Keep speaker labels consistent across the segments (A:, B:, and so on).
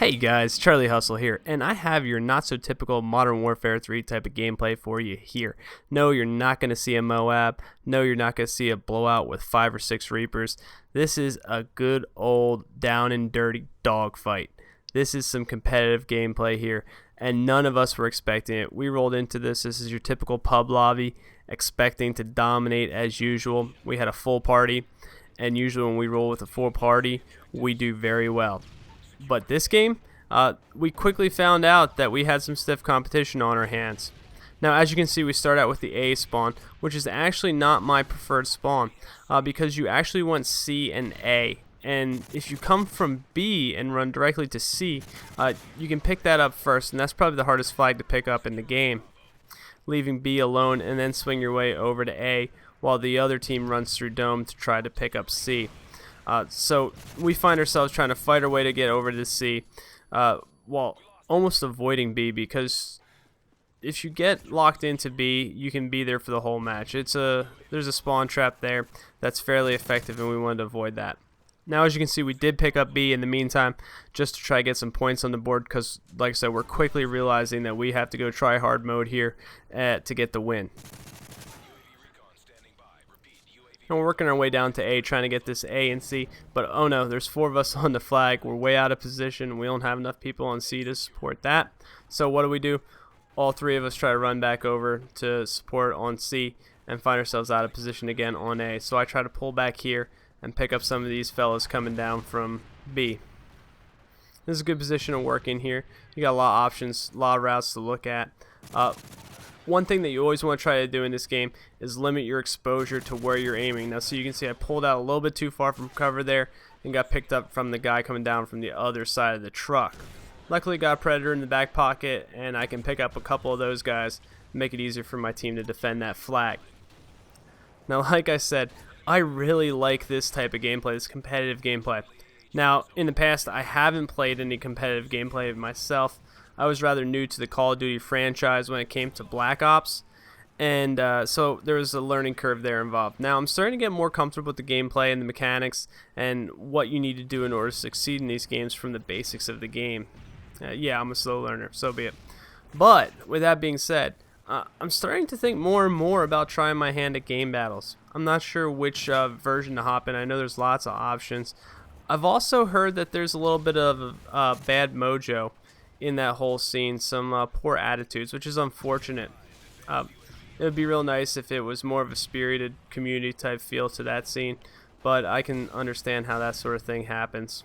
A: Hey guys, Charlie Hustle here, and I have your not-so-typical Modern Warfare 3 type of gameplay for you here. No, you're not going to see a Moab. No, you're not going to see a blowout with 5 or 6 Reapers. This is a good old down-and-dirty dogfight. This is some competitive gameplay here, and none of us were expecting it. We rolled into this. This is your typical pub lobby, expecting to dominate as usual. We had a full party, and usually when we roll with a full party, we do very well. But this game, we quickly found out that we had some stiff competition on our hands. Now, as you can see, we start out with the A spawn, which is actually not my preferred spawn, because you actually want C and A. And if you come from B and run directly to C, you can pick that up first, and that's probably the hardest flag to pick up in the game. Leaving B alone and then swing your way over to A, while the other team runs through Dome to try to pick up C. So we find ourselves trying to fight our way to get over to C, while almost avoiding B, because if you get locked into B, you can be there for the whole match. There's a spawn trap there that's fairly effective, and we wanted to avoid that. Now, as you can see, we did pick up B in the meantime, just to try to get some points on the board, because, like I said, we're quickly realizing that we have to go try hard mode here to get the win. And we're working our way down to A, trying to get this A and C, but oh no, there's 4 of us on the flag. We're way out of position. We don't have enough people on C to support that. So what do? All 3 of us try to run back over to support on C and find ourselves out of position again on A. So I try to pull back here and pick up some of these fellas coming down from B. This is a good position to work in here. You got a lot of options, a lot of routes to look at. One thing that you always want to try to do in this game is limit your exposure to where you're aiming. Now, so you can see I pulled out a little bit too far from cover there and got picked up from the guy coming down from the other side of the truck. Luckily, got a Predator in the back pocket, and I can pick up a couple of those guys and make it easier for my team to defend that flag. Now, like I said, I really like this type of gameplay, this competitive gameplay. Now, in the past, I haven't played any competitive gameplay myself. I was rather new to the Call of Duty franchise when it came to Black Ops, and so there was a learning curve there involved. Now I'm starting to get more comfortable with the gameplay and the mechanics and what you need to do in order to succeed in these games from the basics of the game. Yeah, I'm a slow learner, so be it. But with that being said, I'm starting to think more and more about trying my hand at game battles. I'm not sure which version to hop in. I know there's lots of options. I've also heard that there's a little bit of bad mojo in that whole scene, some poor attitudes, which is unfortunate. It would be real nice if it was more of a spirited community type feel to that scene, but I can understand how that sort of thing happens.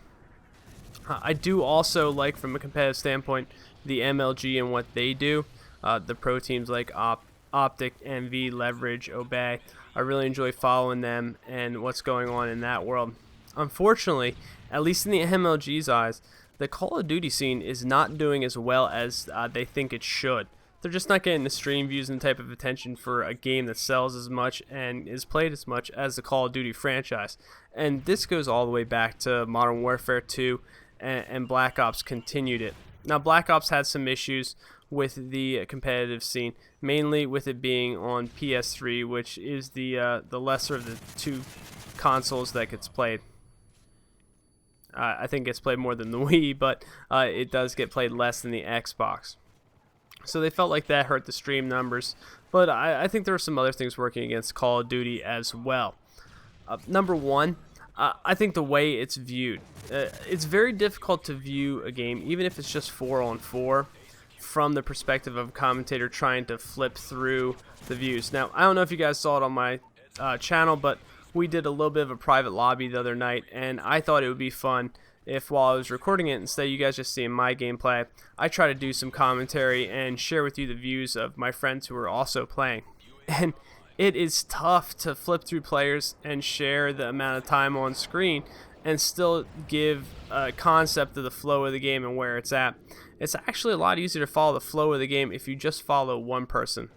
A: I do also like, from a competitive standpoint, the MLG and what they do. The pro teams like Optic, Envy, Leverage, Obey. I really enjoy following them and what's going on in that world. Unfortunately, at least in the MLG's eyes, the Call of Duty scene is not doing as well as they think it should. They're just not getting the stream views and type of attention for a game that sells as much and is played as much as the Call of Duty franchise. And this goes all the way back to Modern Warfare 2, and Black Ops continued it. Now, Black Ops had some issues with the competitive scene, mainly with it being on PS3, which is the lesser of the 2 consoles that gets played. I think it's played more than the Wii, but it does get played less than the Xbox. So they felt like that hurt the stream numbers, but I think there are some other things working against Call of Duty as well. Number one, I think the way it's viewed. It's very difficult to view a game, even if it's just 4-on-4, from the perspective of a commentator trying to flip through the views. Now, I don't know if you guys saw it on my channel, but we did a little bit of a private lobby the other night, and I thought it would be fun if, while I was recording it, instead of you guys just seeing my gameplay, I try to do some commentary and share with you the views of my friends who are also playing. And it is tough to flip through players and share the amount of time on screen and still give a concept of the flow of the game and where it's at. It's actually a lot easier to follow the flow of the game if you just follow one person.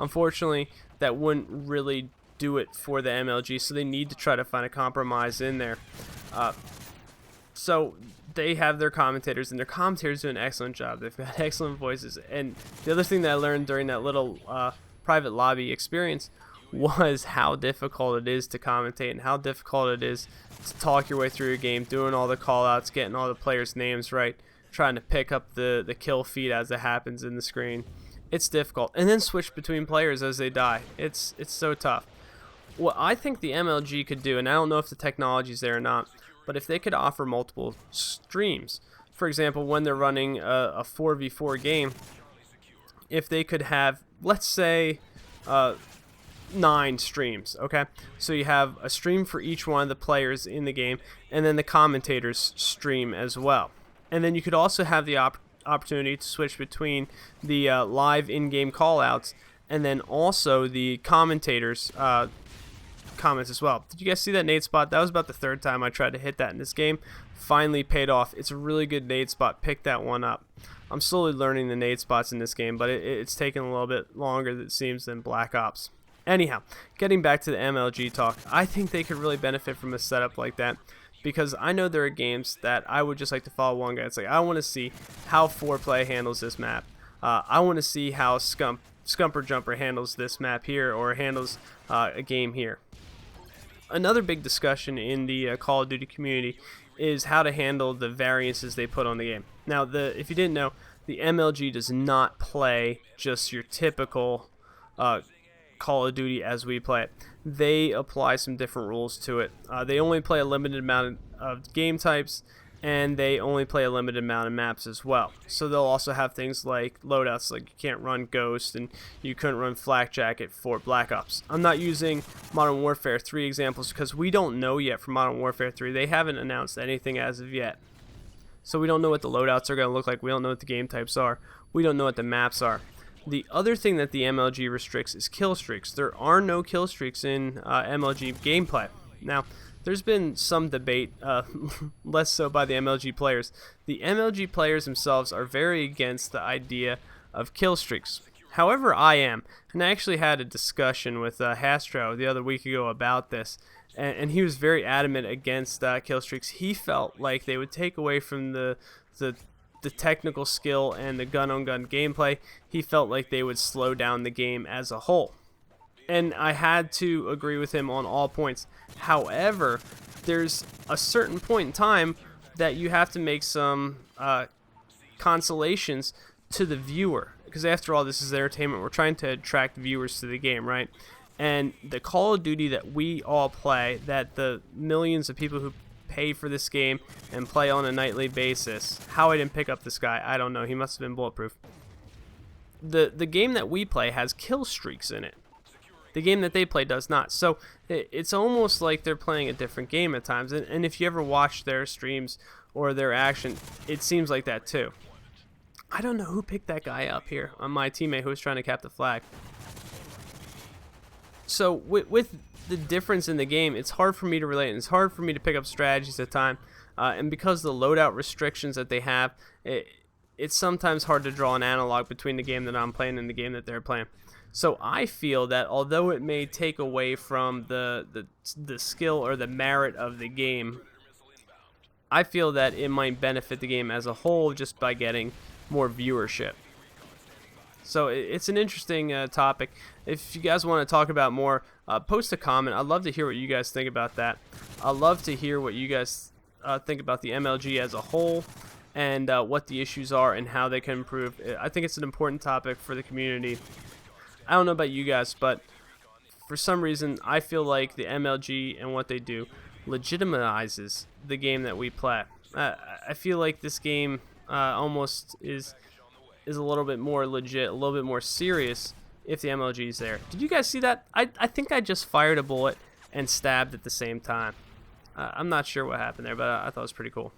A: Unfortunately, that wouldn't really do it for the MLG, so they need to try to find a compromise in there. So they have their commentators, and their commentators do an excellent job. They've got excellent voices. And the other thing that I learned during that little private lobby experience was how difficult it is to commentate and how difficult it is to talk your way through a game, doing all the call outs, getting all the players' names right. trying to pick up the kill feed as it happens in the screen. It's difficult, and then switch between players as they die. It's so tough. What I think the MLG could do, and I don't know if the technology's there or not, but if they could offer multiple streams, for example, when they're running a 4v4 game, if they could have, let's say, 9 streams, okay? So you have a stream for each one of the players in the game, and then the commentators stream as well. And then you could also have the opportunity to switch between the live in-game callouts and then also the commentators' comments as well. Did you guys see that nade spot? That was about the 3rd time I tried to hit that in this game. Finally paid off. It's a really good nade spot. Pick that one up. I'm slowly learning the nade spots in this game, but it's taken a little bit longer, it seems, than Black Ops. Anyhow, getting back to the MLG talk, I think they could really benefit from a setup like that, because I know there are games that I would just like to follow one guy. It's like, I want to see how 4Play handles this map. I want to see how Scumper Jumper handles this map here, or handles a game here. Another big discussion in the Call of Duty community is how to handle the variances they put on the game. Now, if you didn't know, the MLG does not play just your typical Call of Duty as we play it. They apply some different rules to it. They only play a limited amount of game types, and they only play a limited amount of maps as well. So they'll also have things like loadouts, like you can't run Ghost and you couldn't run Flak Jacket for Black Ops. I'm not using Modern Warfare 3 examples because we don't know yet for Modern Warfare 3. They haven't announced anything as of yet. So we don't know what the loadouts are going to look like. We don't know what the game types are. We don't know what the maps are. The other thing that the MLG restricts is kill streaks. There are no kill streaks in MLG gameplay. Now, there's been some debate, less so by the MLG players. The MLG players themselves are very against the idea of kill streaks. However, I am, and I actually had a discussion with Hastro the other week ago about this, and he was very adamant against kill streaks. He felt like they would take away from the technical skill and the gun-on-gun gameplay. He felt like they would slow down the game as a whole. And I had to agree with him on all points. However, there's a certain point in time that you have to make some consolations to the viewer. Because after all, this is entertainment. We're trying to attract viewers to the game, right? And the Call of Duty that we all play, that the millions of people who pay for this game and play on a nightly basis. How I didn't pick up this guy, I don't know. He must have been bulletproof. The game that we play has kill streaks in it. The game that they play does not. So it's almost like they're playing a different game at times. And if you ever watch their streams or their action, it seems like that too. I don't know who picked that guy up here on my teammate who was trying to cap the flag. So with the difference in the game, it's hard for me to relate, and it's hard for me to pick up strategies at time. And because of the loadout restrictions that they have, it's sometimes hard to draw an analog between the game that I'm playing and the game that they're playing. So I feel that although it may take away from the skill or the merit of the game, I feel that it might benefit the game as a whole just by getting more viewership. So it's an interesting topic. If you guys want to talk about more, post a comment. I'd love to hear what you guys think about that. I'd love to hear what you guys think about the MLG as a whole, and what the issues are and how they can improve. I think it's an important topic for the community. I don't know about you guys, but for some reason I feel like the MLG and what they do legitimizes the game that we play. I feel like this game almost is a little bit more legit, a little bit more serious if the MLG is there. Did you guys see that? I think I just fired a bullet and stabbed at the same time. I'm not sure what happened there, but I thought it was pretty cool.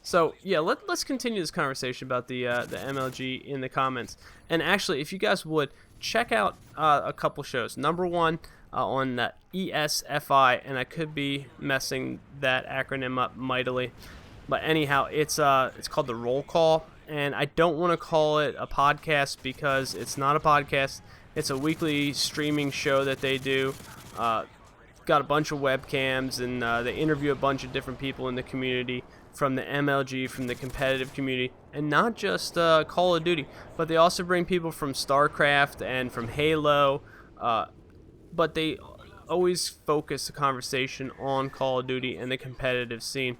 A: So yeah, let's continue this conversation about the MLG in the comments. And actually, if you guys would check out a couple shows. Number one, on the ESFI, and I could be messing that acronym up mightily, but anyhow, it's called the Roll Call, and I don't want to call it a podcast because it's not a podcast. It's a weekly streaming show that they do. Got a bunch of webcams, and they interview a bunch of different people in the community, from the MLG, from the competitive community, and not just Call of Duty, but they also bring people from StarCraft and from Halo, but they always focus the conversation on Call of Duty and the competitive scene.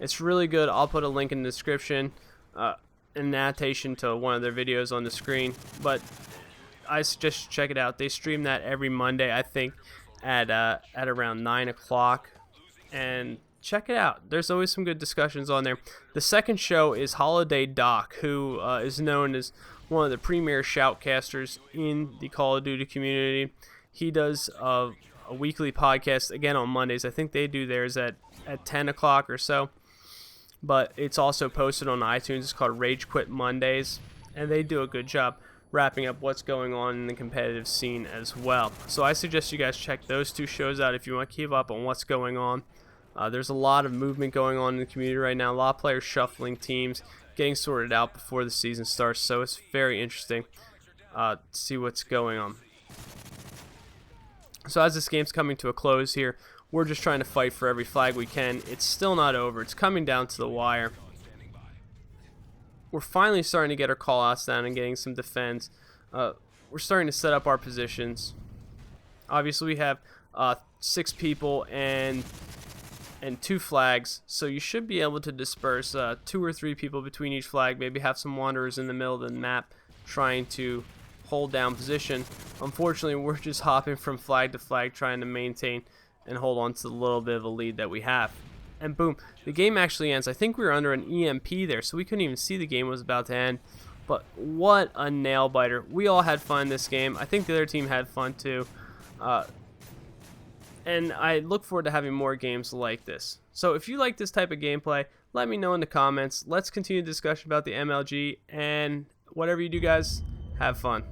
A: It's really good. I'll put a link in the description, an annotation to one of their videos on the screen. But I suggest you check it out. They stream that every Monday, I think, at around 9 o'clock. And check it out. There's always some good discussions on there. The second show is Holiday Doc, who is known as one of the premier shoutcasters in the Call of Duty community. He does a weekly podcast, again on Mondays. I think they do theirs at 10 o'clock or so. But it's also posted on iTunes. It's called Rage Quit Mondays. And they do a good job wrapping up what's going on in the competitive scene as well. So I suggest you guys check those two shows out if you want to keep up on what's going on. There's a lot of movement going on in the community right now. A lot of players shuffling teams, getting sorted out before the season starts. So it's very interesting to see what's going on. So as this game's coming to a close here, we're just trying to fight for every flag we can. It's still not over. It's coming down to the wire. We're finally starting to get our call-outs down and getting some defense. We're starting to set up our positions. Obviously, we have 6 people and 2 flags, so you should be able to disperse 2 or 3 people between each flag. Maybe have some wanderers in the middle of the map trying to hold down position. Unfortunately, we're just hopping from flag to flag trying to maintain and hold on to the little bit of a lead that we have. And boom, the game actually ends. I think we were under an EMP there, so we couldn't even see the game was about to end. But what a nail biter. We all had fun this game. I think the other team had fun too. And I look forward to having more games like this. So if you like this type of gameplay, let me know in the comments. Let's continue the discussion about the MLG, and whatever you do, guys, have fun.